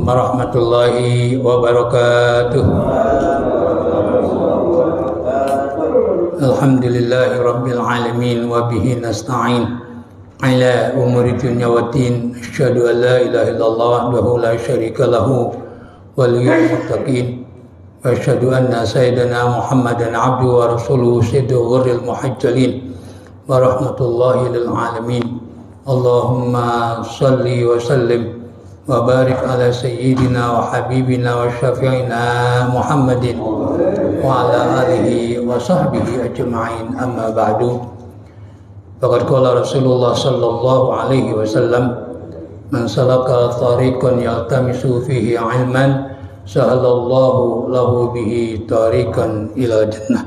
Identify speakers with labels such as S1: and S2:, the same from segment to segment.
S1: warahmatullahi wabarakatuh. Alhamdulillahi rabbil alamin wa bihi nasta'in ala umuri dunya waddin. Asyhadu an la ilaha illallah wahdahu la syarika lahu waliyul muttaqin. Wa asyhadu anna sayyidana Muhammadan abduhu wa rasuluhu sayyidul ghurril muhajjalin wa rahmatullahi lil alamin. Allahumma salli wa sallim wa barik ala sayyidina wa habibina wa syafi'ina Muhammadin wa ala alihi wa sahbihi ajma'in, amma ba'du. Faqad qala Rasulullah sallallahu alaihi wasallam, man salaka tariqan yaltamisu fihi ilman sahalallahu lahu bihi tariqan ila jannah.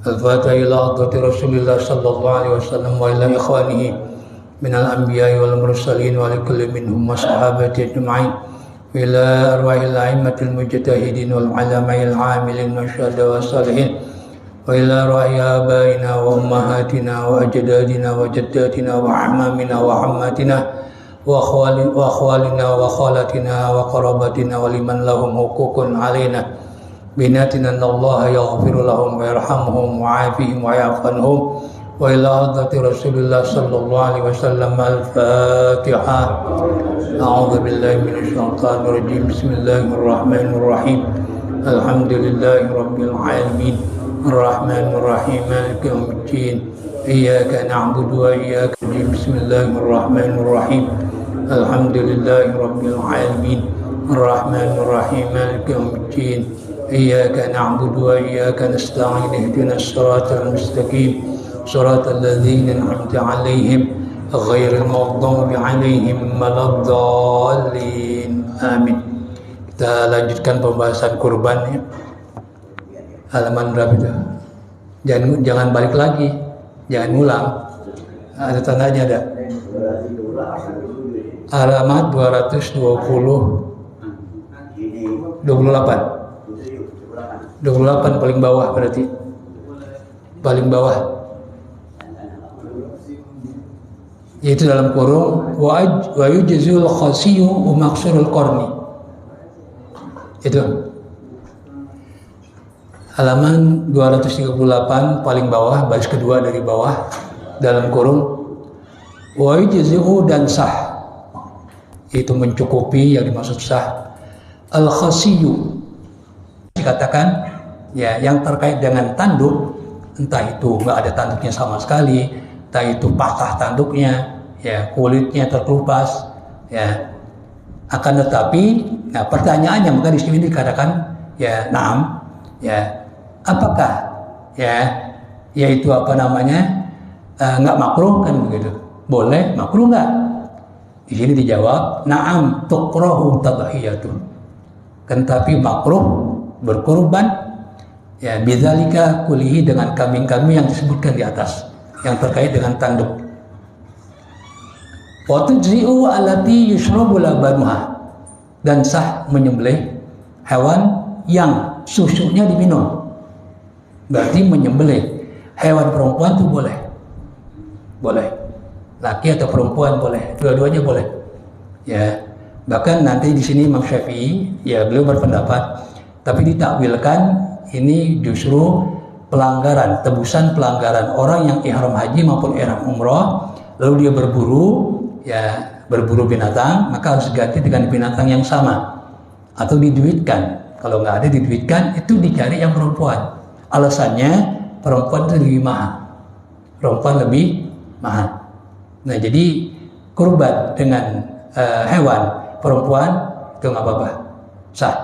S1: Al-Fatiha ila hadrati Rasulillah sallallahu alaihi wasallam wa ila ikhwanihi minal anbiya'i wal mursalin wa likulli minhum wa sahabati ajma'in ila arwahil a'immatil mujtahidin wal ulama'il 'amilin wa syuhada wa salihin wa ila arwahi abaina wa ummahatina wa ajdadina wa jaddatina wa amamina wa ammatina wa akhwalina wa khalatina wa qarabatina wa liman lahum hukukun 'alaina binatina Allah yaghfiru lahum wa yarhamhum wa 'afihim wa ya'fanhum wa ila hadrati Rasulillah sallallahu alaihi wasallam. Al-Fatiha. A'udzu billahi minasy syaithanir rajim. Bismillahirrahmanirrahim. Alhamdulillahi rabbil alamin. Arrahmanir rahim. Maliki yaumiddin. Iyyaka na'budu wa iyyaka nasta'in. Bismillahirrahmanirrahim. Alhamdulillahi rabbil alamin. Arrahmanir rahim. Maliki yaumiddin. Iyyaka na'budu wa iyyaka nasta'in. Ihdinas siratal mustaqim. Shiratal ladzina an'amta 'alaihim ghairil maghdubi 'alaihim waladdallin. Amin. Kita lanjutkan pembahasan kurban ya. Halaman berapa itu? Jangan balik lagi, jangan ngulang. Ada tandanya ada. Halaman 28 paling bawah berarti. Paling bawah. Yaitu dalam kurung wa yujzul khasiyu umaksurul qarni. Itu halaman 238 paling bawah, baris kedua dari bawah, dalam kurung wa yujzihu dan sah, itu mencukupi, yang dimaksud sah. Al khasiyu dikatakan ya yang terkait dengan tanduk, entah itu nggak ada tanduknya sama sekali, entah itu patah tanduknya, ya kulitnya terkelupas, ya. Akan tetapi, nah pertanyaannya maka di sini dikatakan, ya, naam, ya, apakah, ya, yaitu apa namanya, nggak makruh kan begitu? Boleh, makruh nggak? Di sini dijawab, naam, tukrahu tadhiyatun. Kan tapi makruh berkurban, ya, bidzalika kulihi dengan kambing-kambing yang disebutkan di atas, yang terkait dengan tanduk. Wa tujzi'u allati yushrabu labanuha, dan sah menyembelih hewan yang susunya diminum. Berarti menyembelih hewan perempuan itu boleh. Boleh. Laki atau perempuan boleh, dua-duanya boleh. Ya. Bahkan nanti di sini Imam Syafi'i, ya, beliau berpendapat, tapi ditakwilkan ini justru pelanggaran, tebusan pelanggaran orang yang ihram haji maupun ihram umrah, lalu dia berburu, ya, berburu binatang, maka harus ganti dengan binatang yang sama atau diduitkan. Kalau nggak ada diduitkan, itu dicari yang perempuan. Alasannya perempuan itu lebih mahal, perempuan lebih mahal. Nah, jadi kurban dengan hewan perempuan itu nggak apa-apa, sah.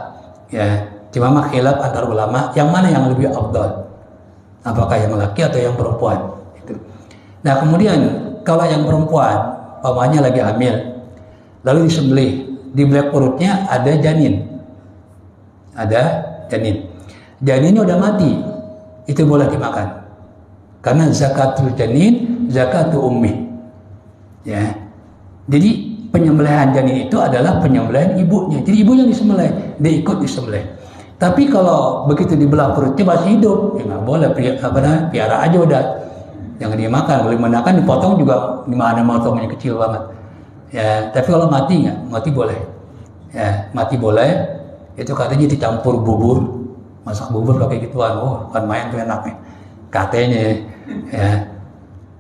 S1: Ya, cuma khilaf antar ulama yang mana yang lebih afdal, apakah yang laki atau yang perempuan. Itu. Nah, kemudian kalau yang perempuan, pamannya lagi hamil, lalu disembelih, di belakang perutnya ada janin, janinnya udah mati, itu boleh dimakan, karena zakatul janin, zakatul ummi, ya. Jadi penyembelihan janin itu adalah penyembelihan ibunya, jadi ibunya disembelih, dia ikut disembelih. Tapi kalau begitu dibelah perutnya masih hidup, ya nggak boleh, piara aja udah. Jangan dimakan, boleh makan, dipotong juga, gimana motongnya kecil banget. Ya, tapi kalau mati nggak, mati boleh. ya mati boleh, itu katanya dicampur bubur, masak bubur pakai gituan, bukan main tuh enaknya, katanya ya.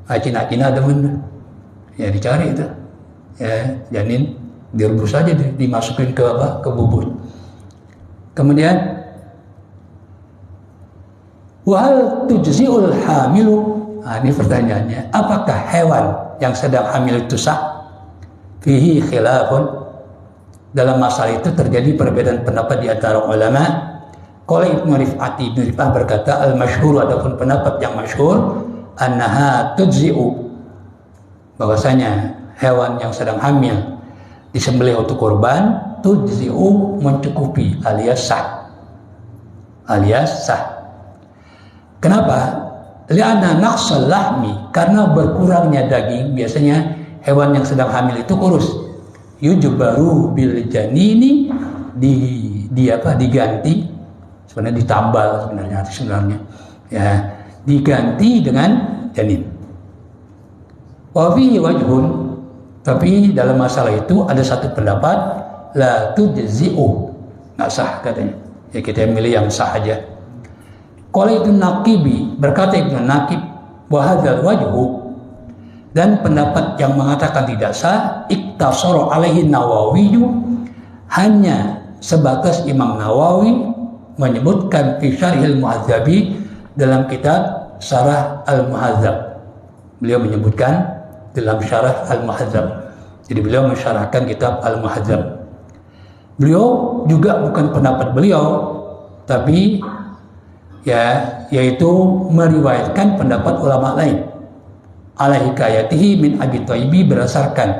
S1: Cina-Cina demen, ya dicari itu, ya janin direbus aja, dimasukin ke bubur. Kemudian wahal tujzi'ul hamilu, ini pertanyaannya, apakah hewan yang sedang hamil itu sah? Fihi khilafun, dalam masalah itu terjadi perbedaan pendapat di antara ulama. Qala Ibnu Rif'ah berkata, al-masyhur, adapun pendapat yang masyhur, annaha tujzi'u, bahwasanya hewan yang sedang hamil disembelih untuk kurban, tujzi'u, mencukupi, alias sah. Kenapa? Li'anna naqsal lahmi, karena berkurangnya daging, biasanya hewan yang sedang hamil itu kurus, yujbaru bil janini, diganti, sebenarnya ditambal sebenarnya ya, diganti dengan janin. Wa fihi wajhun, tapi dalam masalah itu ada satu pendapat, la tujzi'u, nggak sah katanya. Ya kita milih yang sah aja. Qala Ibnu Naqibi, berkata Ibnu Naqib, wa hadzal wajhu, dan pendapat yang mengatakan tidak sah, iktasara alaihi Nawawi, hanya sebatas Imam Nawawi menyebutkan fi Syarhil Muhadzabi, dalam kitab Syarah Al-Muhadzab. Beliau menyebutkan dalam Syarah Al-Muhadzab. Jadi beliau mensyarahkan kitab Al-Muhadzab. Beliau juga bukan pendapat beliau, tapi yaitu meriwayatkan pendapat ulama lain. Ala hikayatihi min Abi Thayyibi, berdasarkan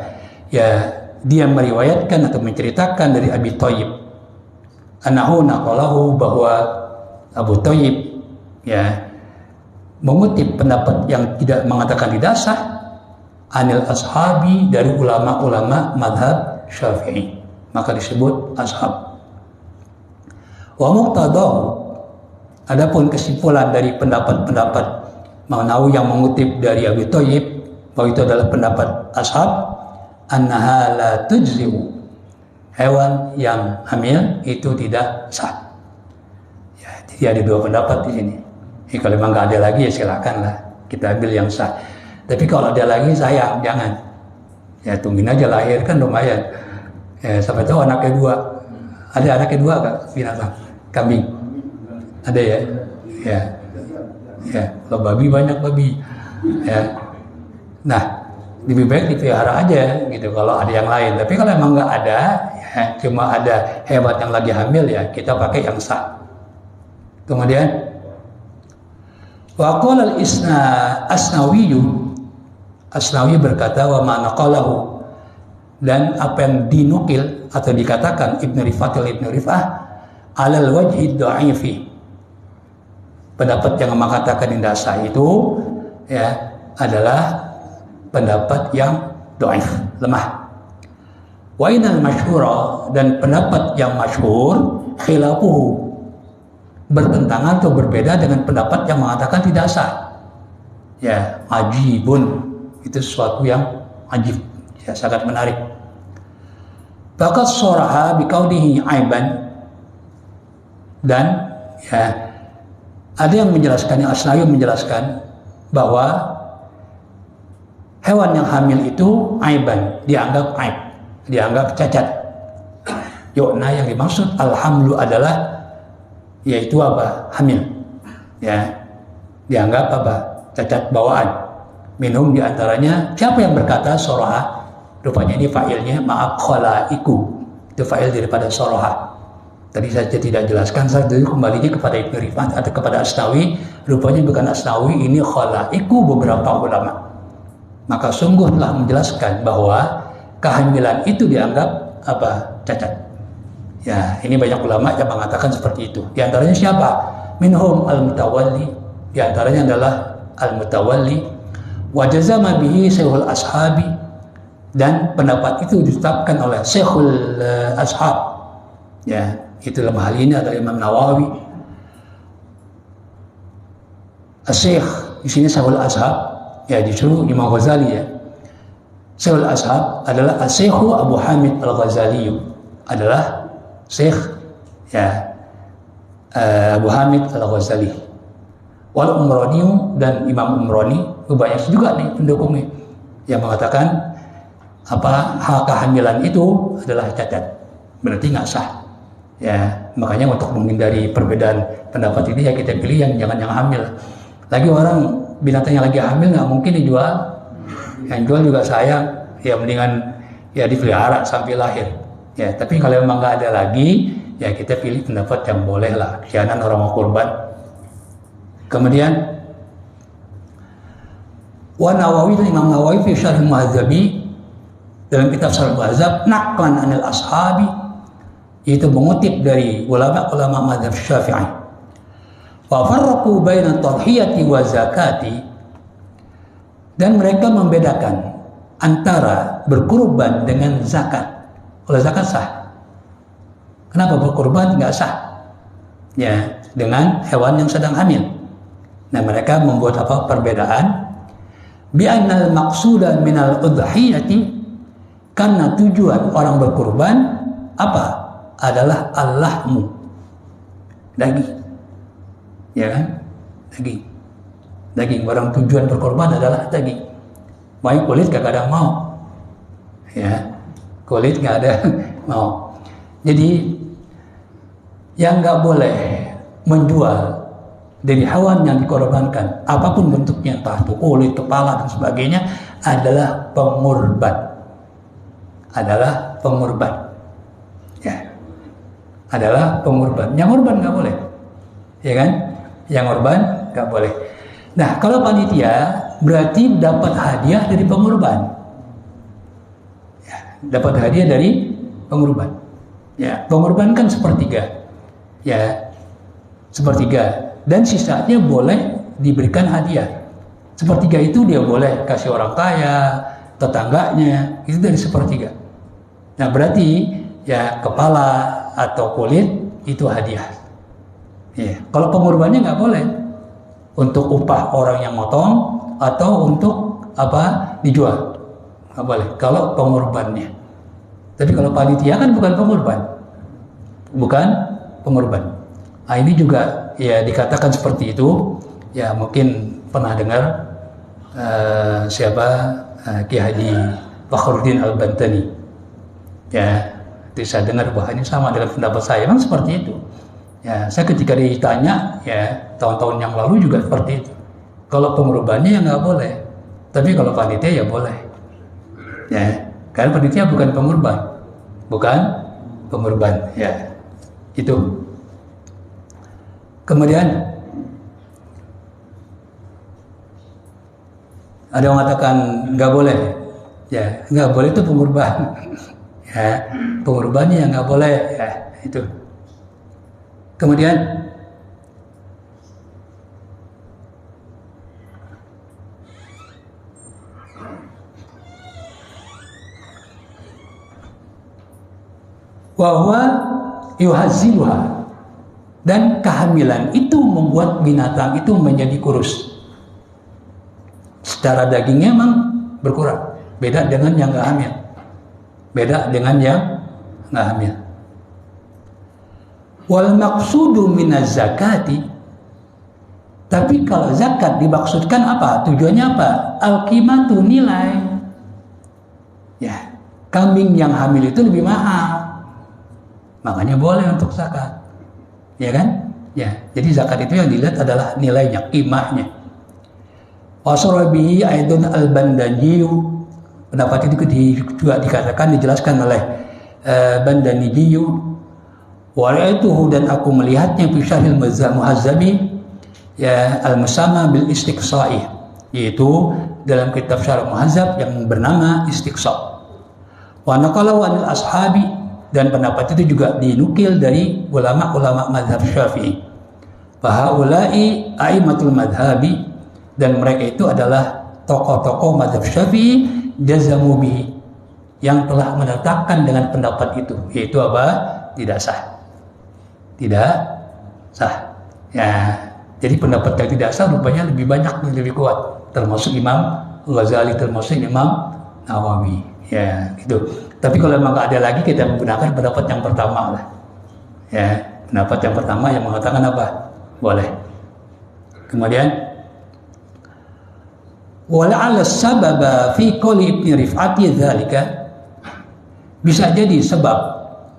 S1: dia meriwayatkan atau menceritakan dari Abi Thayyib. Anahu naqalahu, bahwa Abu Thayyib mengutip pendapat yang tidak mengatakan tidak sah, anil ashabi, dari ulama-ulama madhab Syafi'i, maka disebut ashab. Wa muqtadahu, adapun kesimpulan dari pendapat-pendapat Nawawi yang mengutip dari Abu Thayyib bahwa itu adalah pendapat ashab, annaha la tujzi'u, hewan yang hamil itu tidak sah. Jadi ada dua pendapat di sini. Kalau memang nggak ada lagi ya silakanlah kita ambil yang sah. Tapi kalau ada lagi sayang, jangan. Ya tungguin aja, lahir kan lumayan. Sampai tahu anak kedua. Ada anak kedua nggak binatang? Kambing. Ada ya? Ya. Kalau babi banyak babi. Ya. Nah, lebih baik dipelihara aja gitu kalau ada yang lain. Tapi kalau memang nggak ada, cuma ada hewan yang lagi hamil, ya kita pakai yang sah. Kemudian wa qala Asnawi berkata, wa ma naqalahu, dan apa yang dinukil atau dikatakan Ibnu Rif'ah alal wajhi dha'ifi, pendapat yang mengatakan tidak sah itu adalah pendapat yang dhaif, lemah. Wa inal masyhura, dan pendapat yang masyhur, khilafuhu, bertentangan atau berbeda dengan pendapat yang mengatakan tidak sah. Ajibun, itu sesuatu yang ajib, sangat menarik. Faqad sharaha biqaulihi aiban, dan ada yang menjelaskan, yang Asnawi menjelaskan bahwa hewan yang hamil itu aiban, dianggap aib, dianggap cacat. Yukna, yang dimaksud alhamlu adalah yaitu apa? Hamil. Dianggap apa? Cacat bawaan. Minhum, diantaranya siapa yang berkata soroha? Rupanya ini fa'ilnya, maaf, khalaiku. Itu fa'il daripada soroha. Tadi saya tidak jelaskan, saya kembalinya kepada Ibnu Rif'ah atau kepada Asnawi. Rupanya bukan Asnawi, ini khalaiku beberapa ulama. Maka sungguh telah menjelaskan bahwa kehamilan itu dianggap apa? Cacat. Ini banyak ulama yang mengatakan seperti itu. Di antaranya siapa? Minhum al-Mutawalli, di antaranya adalah al-Mutawalli, wa jazama bihi Syekhul Ashabi, dan pendapat itu ditetapkan oleh Syekhul Ashab. Itu dalam hal ini adalah Imam Nawawi. Syekh di sini Syekhul Ashab, disuruh Imam Ghazali. Syekhul Ashab adalah Syekhu Abu Hamid Al-Ghazali adalah Syekh ya Abu Hamid Al-Ghazali. Wal Umrani dan Imam Umrani banyak juga nih pendukungnya yang mengatakan hak kehamilan itu adalah cacat, berarti nggak sah. Ya, makanya untuk menghindari perbedaan pendapat ini ya kita pilih yang jangan yang hamil. Lagi orang binatang yang lagi hamil nggak mungkin dijual, yang jual juga sayang, ya mendingan ya dipelihara sampai lahir. Ya, tapi kalau memang nggak ada lagi, ya kita pilih pendapat yang boleh lah, jangan orang mau kurban. Kemudian Nawawi dan Imam Nawawi fi Syarh Muhadzabi dalam kitab Syarh Muhadzab naqlan anil ashabi, itu mengutip dari ulama-ulama mazhab Syafi'i. Wa farraqu baina tadhiyati wa zakati, dan mereka membedakan antara berkurban dengan zakat. Kalau zakat sah. Kenapa berkurban nggak sah? Ya, dengan hewan yang sedang hamil. Nah, mereka membuat perbedaan? Bi annal maqsuda minal udhiyati, karena tujuan orang berkurban adalah al-lahmu, daging. Ya kan? Daging. Orang tujuan berkorban adalah daging. Makanya kulit gak ada mau. Ya, kulit gak ada mau. Jadi yang gak boleh menjual dari hewan yang dikorbankan, apapun bentuknya, entah itu kulit, kepala dan sebagainya, adalah pengurban. Ya, adalah pengurban. Yang urban nggak boleh, ya kan? Yang urban nggak boleh. Nah, kalau panitia berarti dapat hadiah dari pengurban. Ya, dapat hadiah dari pengurban. Ya, pengurban kan sepertiga. Ya, sepertiga. Dan sisanya boleh diberikan hadiah. Sepertiga itu dia boleh kasih orang kaya, tetangganya, itu dari sepertiga. Nah, berarti ya kepala atau kulit itu hadiah. Ya. Kalau pengurbannya nggak boleh untuk upah orang yang motong atau untuk dijual, nggak boleh. Kalau pengurbannya. Tapi kalau panitia kan bukan pengurban. Nah, ini juga ya dikatakan seperti itu. Ya mungkin pernah dengar Kiai Haji Fakhruddin Al-Bantani. Ya, itu saya dengar bahwa ini sama dengan pendapat saya, memang seperti itu. Ya, saya ketika ditanya, ya tahun-tahun yang lalu juga seperti itu. Kalau pengurbannya ya nggak boleh, tapi kalau panitia ya boleh. Ya, karena panitia bukan pengurban, ya itu. Kemudian ada yang mengatakan nggak boleh, ya nggak boleh itu pengurban. Ya, pengurbannya nggak boleh, ya itu. Kemudian wahwa yuhaziluha, dan kehamilan itu membuat binatang itu menjadi kurus. Secara dagingnya memang berkurang, beda dengan yang nggak hamil. Wal maqsudu minaz zakati, tapi kalau zakat dimaksudkan apa? Tujuannya apa? Al-qimatu, nilai. Ya, kambing yang hamil itu lebih mahal, makanya boleh untuk zakat. Ya kan? Ya, jadi zakat itu yang dilihat adalah nilainya, qimahnya. Wasarabihi aidun al-Bandaniyu, pendapat itu juga dijelaskan oleh Bandaniyu. Wa ra'aituhu, dan aku melihatnya fi Syarhil Muhazzabi, ya al-musamma bil istiqsa'i, yaitu dalam kitab Syarh Muhazzab yang bernama Istiqsa'. Wa naqalahu anil ashabi, dan pendapat itu juga dinukil dari ulama-ulama mazhab Syafi'i. Fahaula'i a'immatul madhabi, dan mereka itu adalah tokoh-tokoh mazhab Syafi'i, jazamu bihi, yang telah menetapkan dengan pendapat itu, yaitu tidak sah. Ya, jadi pendapat yang tidak sah rupanya lebih banyak, lebih kuat, termasuk Imam Ghazali, termasuk Imam Nawawi. Ya, itu. Tapi kalau memang nggak ada lagi, kita menggunakan pendapat yang pertama lah. Ya, pendapat yang pertama yang mengatakan apa? Boleh. Kemudian wala'ala sababa fi qouli Ibnu Rif'ati dzalika, bisa jadi sebab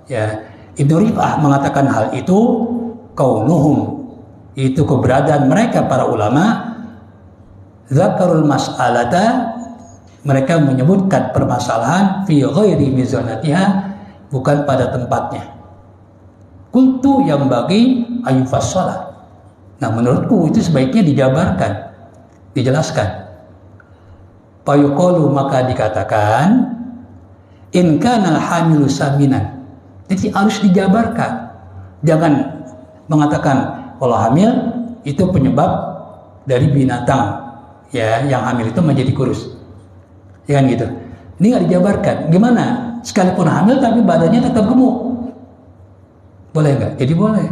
S1: ya Ibnu Rif'ah mengatakan hal itu kaunuhum, itu keberadaan mereka para ulama, zakarul mas'alata, mereka menyebutkan permasalahan fi ghairi mizanatiha, bukan pada tempatnya. Qultu yang bagi ayufassalah. Nah, menurutku itu sebaiknya dijabarkan, dijelaskan. Fayuqalu, maka dikatakan, in kana al-hamilu saminan. Jadi harus dijabarkan. Jangan mengatakan kalau hamil itu penyebab dari binatang ya, yang hamil itu menjadi kurus. Ya kan gitu. Ini nggak dijabarkan. Gimana? Sekalipun hamil tapi badannya tetap gemuk. Boleh nggak? Jadi boleh.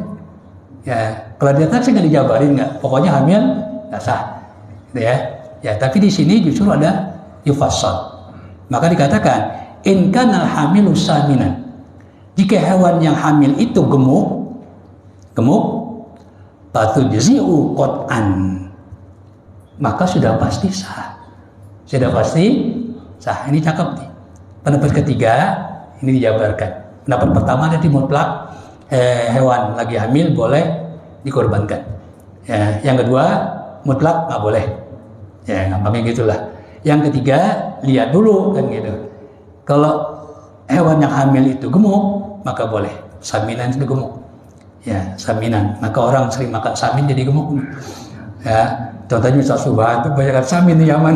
S1: Ya, kalau di atas nggak dijabarin nggak. Pokoknya hamil nggak sah. Gitu ya. Ya, tapi di sini justru ada yufassal. Maka dikatakan in kanal hamilu saminan. Jika hewan yang hamil itu gemuk, fatujzi'u qat'an, maka sudah pasti sah. Sudah pasti sah. Ini cakep nih. Pendapat ketiga ini dijabarkan. Pendapat pertama tadi mutlak, hewan lagi hamil boleh dikorbankan. Ya, yang kedua mutlak nggak boleh. Ya, gampangnya gitulah. Yang ketiga lihat dulu kan gitu. Kalau hewan yang hamil itu gemuk, maka boleh. Saminan itu gemuk. Ya, saminan. Maka orang sering makan samin jadi gemuk. Ya, contohnya misal Subhan itu banyak samin di Yaman.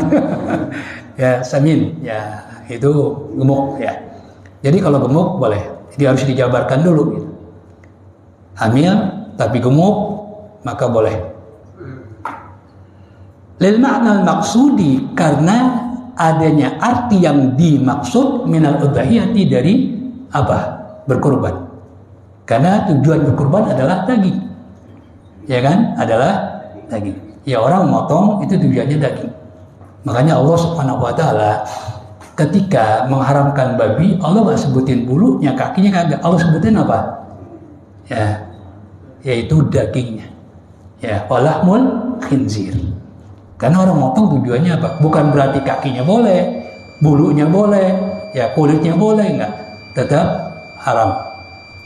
S1: Ya, samin. Ya, itu gemuk ya. Jadi kalau gemuk boleh. Jadi harus dijabarkan dulu gitu. Hamil tapi gemuk, maka boleh. Lil ma'nal maksudi, karena adanya arti yang dimaksud minal udhiyati, dari apa? Berkurban. Karena tujuan berkurban adalah daging. Ya kan? Adalah daging. Ya, orang motong itu tujuannya daging. Makanya Allah Subhanahu wa taala ketika mengharamkan babi, Allah nggak sebutin bulunya, kakinya kagak. Allah sebutin apa? Ya, yaitu dagingnya. Ya, walahmul khinzir. Karena orang motong tujuannya apa? Bukan berarti kakinya boleh, bulunya boleh, ya kulitnya boleh, enggak. Tetap haram.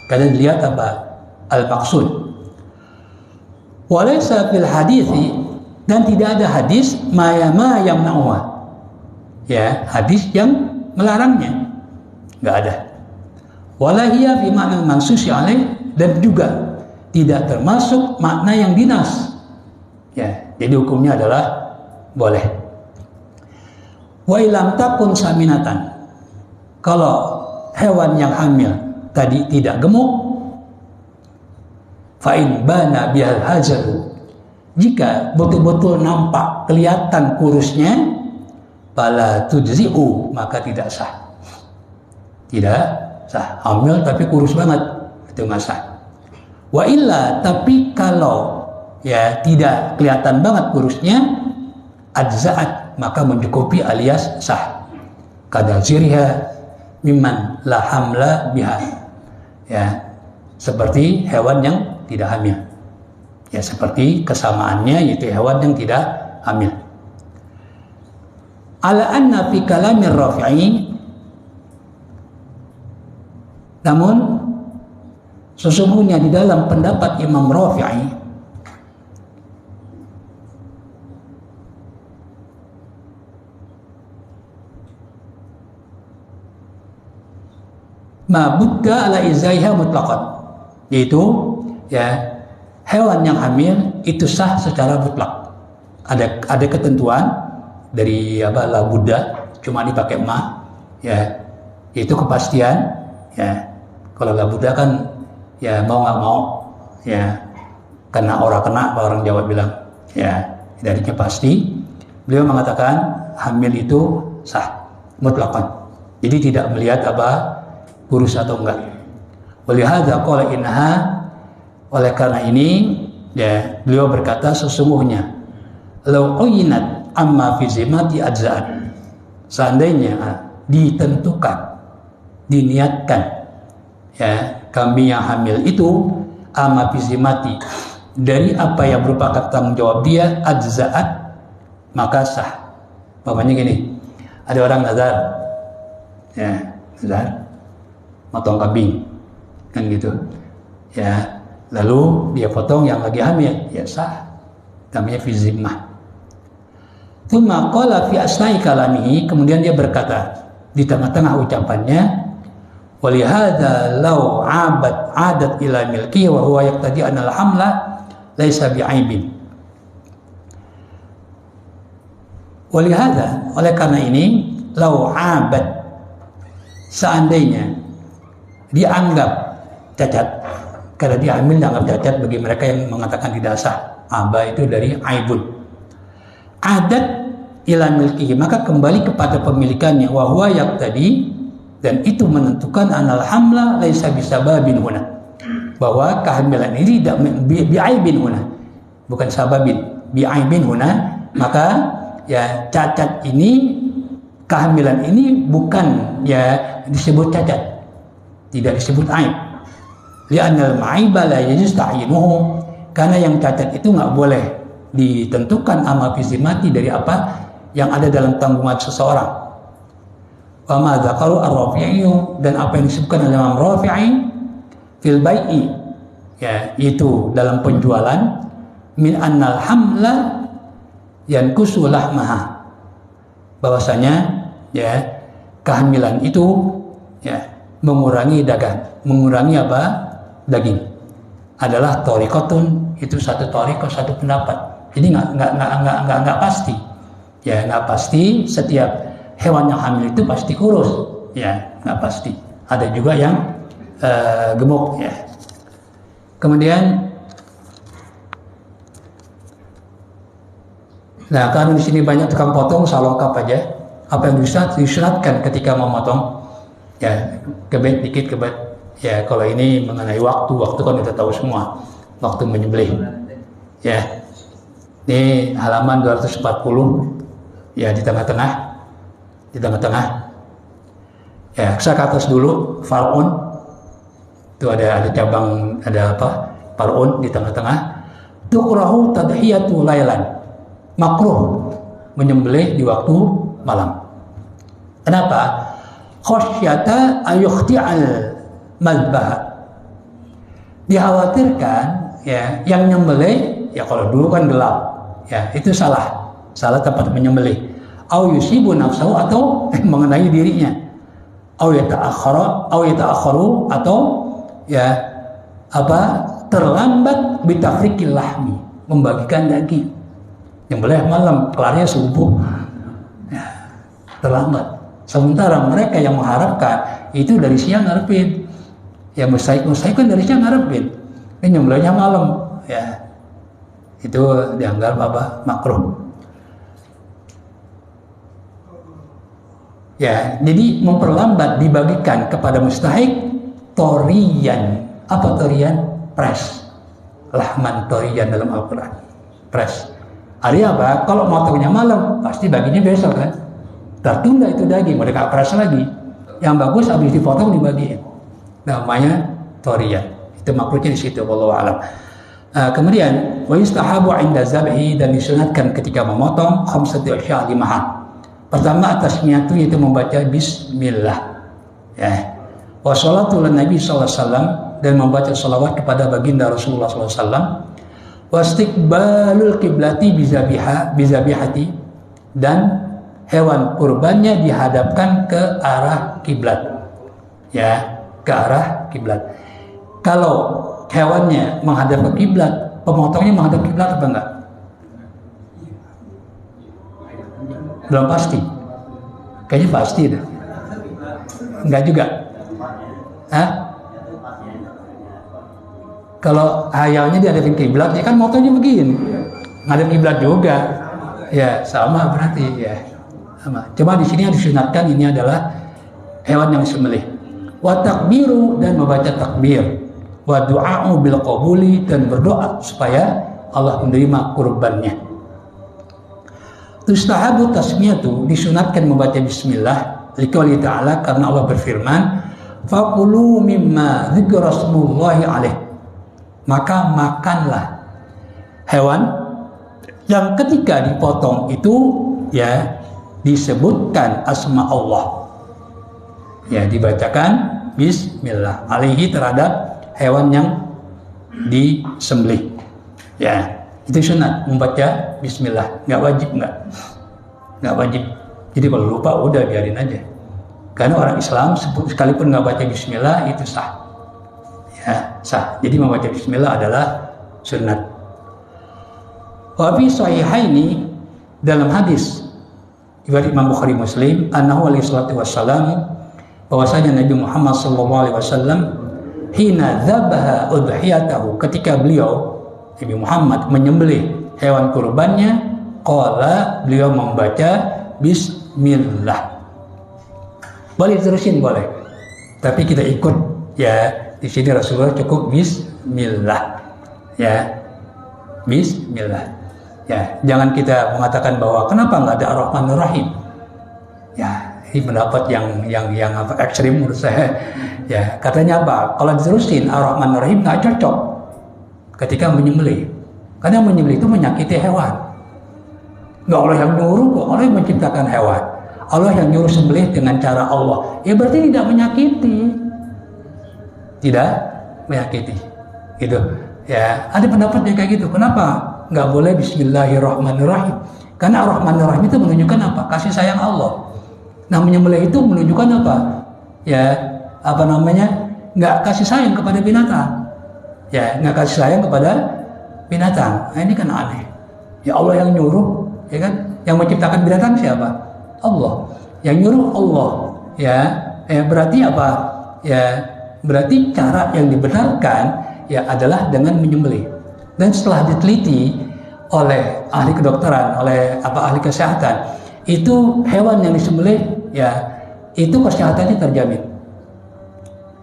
S1: Karena dilihat apa? Al-maqsud. Walaysa fil hadithi, dan tidak ada hadis ma yamna'uha. Ya, hadis yang melarangnya. Enggak ada. Wala hiya fi ma'nal mansusi alaih, dan juga tidak termasuk makna yang dinas. Ya, jadi hukumnya adalah boleh. Wa ilam takun saminatan, kalau hewan yang hamil tadi tidak gemuk, fa in bana bihal hajaru, jika betul-betul nampak kelihatan kurusnya, fala tujzi'u, maka tidak sah. Tidak sah. Hamil tapi kurus banget, itu nggak sah. Wa illa, tapi kalau ya tidak kelihatan banget kurusnya, ajza'at, maka mencukupi alias sah. Kadal ziriha mimman la hamla biha, ya, seperti hewan yang tidak hamil. Ya, seperti kesamaannya, yaitu hewan yang tidak hamil. Ala anna fi kalamir Rafi'i, namun sesungguhnya di dalam pendapat Imam Rafi'i, ma budda ala izaiha mutlaqan, yaitu ya hewan yang hamil itu sah secara mutlak. Ada ketentuan dari apa, la budda, cuma dipakai ma, ya, yaitu kepastian. Ya, kalau la budda kan ya mau nggak mau, ya, kena orang Jawa bilang, ya, darinya pasti. Beliau mengatakan hamil itu sah mutlaqan, jadi tidak melihat apa kurus atau enggak. Walihada qala innaha, oleh karena ini ya beliau berkata sesungguhnya law uyinat amma fi zimati ajza'at, seandainya ditentukan diniatkan ya kambing yang hamil itu ama fizimati dari apa yang merupakan tanggung jawab dia ajza'at maka sah. Umpamanya gini, ada orang nazar ya, nazar potong kambing kan gitu ya, lalu dia potong yang lagi hamil ya sah, namanya fi zimmah. Tsumma qala fi asna'i kalamihi, kemudian dia berkata di tengah-tengah ucapannya, walihada law adat ila milki wa huwa yaqtadi an al-hamla laisa bi'aibin. Walihada, oleh karena ini, law abad, seandainya dianggap cacat, karena dia hamil dianggap cacat bagi mereka yang mengatakan tidak sah. Aba itu dari aibun. Adat ila milkihi, maka kembali kepada pemilikannya, wa huwa yaqtadi, dan itu menentukan anal hamla laisa bisababin huna, bahwa kehamilan ini tidak bi'aibin huna, bukan sababin, bi'aibin huna, maka ya cacat ini, kehamilan ini bukan ya disebut cacat, tidak disebut aib. Li'annal ma'iba la yajuz ta'yinuhu, karena yang cacat itu nggak boleh ditentukan ama fizimati dari apa yang ada dalam tanggungan seseorang. Wa ma dzakaru ar-Rafi'i, dan apa yang disebutkan oleh Imam Rafi'i fil bai'i, ya itu dalam penjualan, min annal hamla yankusu lahmaha, bahwasanya ya kehamilan itu ya mengurangi dagang, mengurangi apa? Daging. Adalah thariqatun, itu satu thariqah, satu pendapat. Jadi nggak pasti. Ya nggak pasti setiap hewan yang hamil itu pasti kurus, ya nggak pasti. Ada juga yang gemuk ya. Kemudian, nah karena di sini banyak tukang potong, saya lengkap aja apa yang disunatkan ketika mau potong. Ya kebet dikit kebet. Ya kalau ini mengenai waktu kan kita tahu semua, waktu menyembelih. Ya ini halaman 240. Ya di tengah-tengah, ya saya ke atas dulu, far'un, itu ada cabang, ada apa, far'un di tengah-tengah. Tukrahu tadhiyatu lailan, makruh menyembelih di waktu malam. Kenapa? Khasyata ayukhti'al mazbah, dikhawatirkan ya yang nyembelih, ya kalau dulu kan gelap, ya itu salah tempat menyembelih, au yusibu nafsahu, atau mengenai dirinya, au yata'akharu, atau ya apa terlambat bitafriqil lahmi, membagikan daging. Nyembelih malam, kelarnya subuh, ya, terlambat. Sementara mereka yang mengharapkan itu dari siang ngarepin, ya mustaik kan dari siang ngarepin, ini nyembelihnya malam, ya itu dianggap apa? Makruh. Ya, jadi memperlambat dibagikan kepada mustahik torian. Apa torian? Pres. Lahman torian dalam Al-Quran. Pres. Artinya apa? Kalau motongnya malam, pasti baginya besok kan. Tertunda itu daging, mereka pres lagi. Yang bagus habis dipotong dibagiin. Namanya torian. Itu makruhnya di situ. Wallahu a'lam. Kemudian wa yustahabu 'inda zabhi, dan disunatkan ketika memotong khamsatu asya' 5 hal. Pertama atasnya itu yaitu membaca bismillah, ya. Wa sholatu lan Nabi sallallahu alaihi wasallam, dan membaca salawat kepada baginda Rasulullah sallallahu alaihi wasallam. Wa istiqbalul qiblati bizabihati, dan hewan kurbannya dihadapkan ke arah kiblat, ya, ke arah kiblat. Kalau hewannya menghadap ke kiblat, pemotongnya menghadap kiblat apa enggak? Belum pasti. Kayaknya pasti deh. Enggak juga. Hah? Kalau hayalnya dihadapin kiblat, ya kan motonya begini. Ngadep kiblat juga. Ya, sama berarti ya. Sama. Cuma di sini yang disunatkan ini adalah hewan yang disembelih. Wa takbiru, dan membaca takbir. Wa du'a'u bil qabuli, dan berdoa supaya Allah menerima kurbannya. Tustahabu tasmiyatu, disunatkan membaca bismillah, liqouli ta'ala, karena Allah berfirman, fakulu mimma dzikra smullahi alaih, maka makanlah hewan yang ketika dipotong itu ya disebutkan asma Allah, ya dibacakan bismillah alaihi terhadap hewan yang disembelih. Ya, itu sunat membaca bismillah, nggak wajib, nggak wajib. Jadi kalau lupa udah biarin aja. Karena orang Islam sekalipun nggak baca bismillah itu sah. Ya, sah. Jadi membaca bismillah adalah sunat. Wa fi sahihaini, dalam hadis riwayat Imam Bukhari Muslim, annahu alaihi salatu wassalam, bahwasanya Nabi Muhammad sallallahu alaihi wasallam hina dzabaha udhiyatahu, ketika beliau Nabi Muhammad menyembelih hewan kurbannya, qala, beliau membaca bismillah. Boleh terusin, boleh. Tapi kita ikut ya, di sini Rasulullah cukup bismillah. Ya. Bismillah. Ya, jangan kita mengatakan bahwa kenapa nggak ada Ar-Rahmanir Rahim. Ya, ini pendapat yang apa ekstrim menurut saya. Ya, katanya apa? Kalau diterusin Ar-Rahmanir Rahim nggak cocok ketika menyembelih. Karena menyembelih itu menyakiti hewan. Nggak Allah yang nyuruh kok, Allah yang menciptakan hewan. Allah yang nyuruh sembelih dengan cara Allah. Ya berarti tidak menyakiti. Tidak menyakiti. Gitu. Ya, ada pendapatnya kayak gitu. Kenapa nggak boleh Bismillahirrahmanirrahim? Karena Ar-Rahmanir-Rahim itu menunjukkan apa? Kasih sayang Allah. Nah, menyembelih itu menunjukkan apa? Ya, apa namanya? Nggak kasih sayang kepada binatang. Ya, nggak kasih sayang kepada binatang. Nah, ini kan aneh. Ya Allah yang nyuruh, ya kan? Yang menciptakan binatang siapa? Allah. Yang nyuruh Allah. Ya, berarti apa? Ya, berarti cara yang dibenarkan ya adalah dengan menyembelih. Dan setelah diteliti oleh ahli kedokteran, oleh ahli kesehatan, itu hewan yang disembelih ya itu kesehatannya terjamin.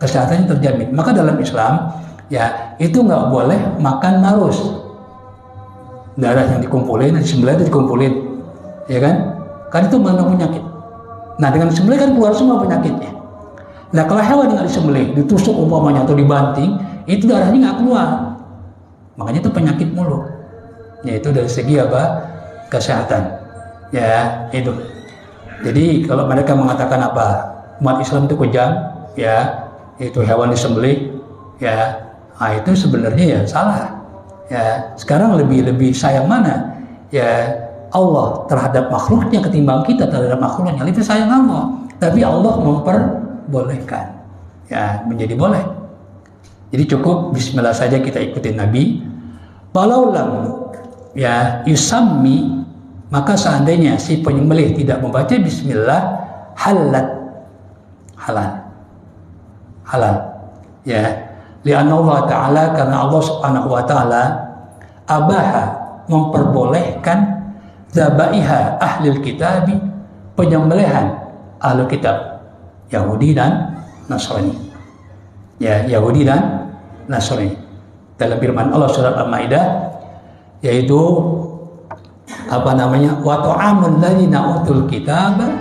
S1: Kesehatannya terjamin. Maka dalam Islam ya itu nggak boleh makan marus. Darah yang dikumpulin, disembelih itu dikumpulin, ya kan? Kan itu mengandung penyakit. Nah, dengan disembelih kan keluar semua penyakitnya. Nah, kalau hewan yang nggak disembelih, ditusuk umpamanya atau dibanting, itu darahnya nggak keluar. Makanya itu penyakit mulu. Yaitu dari segi apa? Kesehatan. Ya, itu. Jadi kalau mereka mengatakan apa? Umat Islam itu kejam, ya, itu hewan disembelih, ya, nah itu sebenarnya ya salah. Ya, sekarang lebih sayang mana? Ya, Allah terhadap makhluknya ketimbang kita terhadap makhluknya. Lebih sayang Allah. Tapi Allah memperbolehkan. Ya, menjadi boleh. Jadi cukup bismillah saja kita ikutin Nabi. Walau lam ya yusammi, maka seandainya si penyembelih tidak membaca bismillah, halal. Ya, li'anna Allah Ta'ala, karena Allah Subhanahu wa Ta'ala abaha, memperbolehkan zabaiha ahlil kitabi, penyembelihan ahlul kitab Yahudi dan Nasrani. Ya, Yahudi dan Nasrani. Dalam firman Allah surat Al-Maidah, yaitu apa namanya? Wa ta'amul ladzina utul kitaba